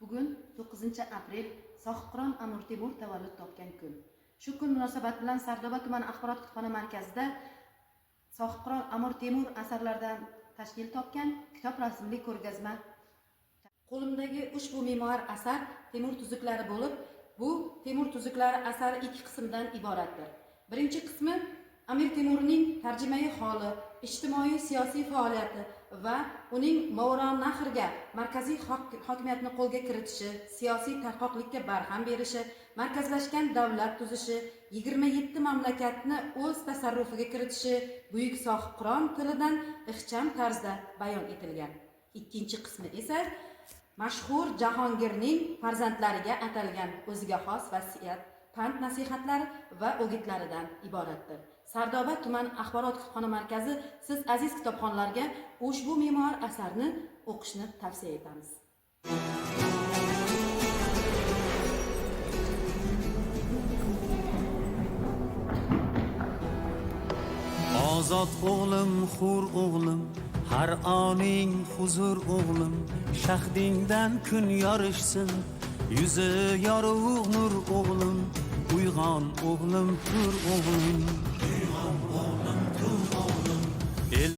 Bugun 9-aprel Sohibqiron Amir Temur tavallud topgan kun. Shu kun munosabat bilan Sardoba tumani axborot kutubxona markazida Sohibqiron Amir Temur asarlaridan tashkil topgan kitob rasmli ko'rgazma. Qo'limdagi ushbu memuar asar Temur tuzuklari bo'lib, bu Temur tuzuklari asari ikki qismdan iboratdir. Birinchi qismi Amir Temurning tarjimai holi, ijtimoiy siyosiy faoliyati va uning Movarounnahrga markaziy hokimiyatni qo'lga kiritishi, siyosiy tarqoqlikka barham berishi, markazlashgan davlat tuzishi, 27 mamlakatni o'z tasarrufiga kiritishi buyuk Sohibqiron tilidan ixcham tarzda bayon etilgan. Ikkinchi qismi esa mashhur Jahongirning farzandlariga atalgan o'ziga xos vasiyat, pand nasihatlari va o'gitlaridan iboratdir. Sardoba tuman axborot kutubxona markazi siz aziz kitobxonlarga ushbu memuar asarni o'qishni tavsiya etamiz. Ozod o'g'lim, hur o'g'lim, har oning huzur o'g'lim, shahdingdan kun yorishsin, yuzi yorug' nur o'g'lim, uyg'on o'g'lim, tur o'g'lim.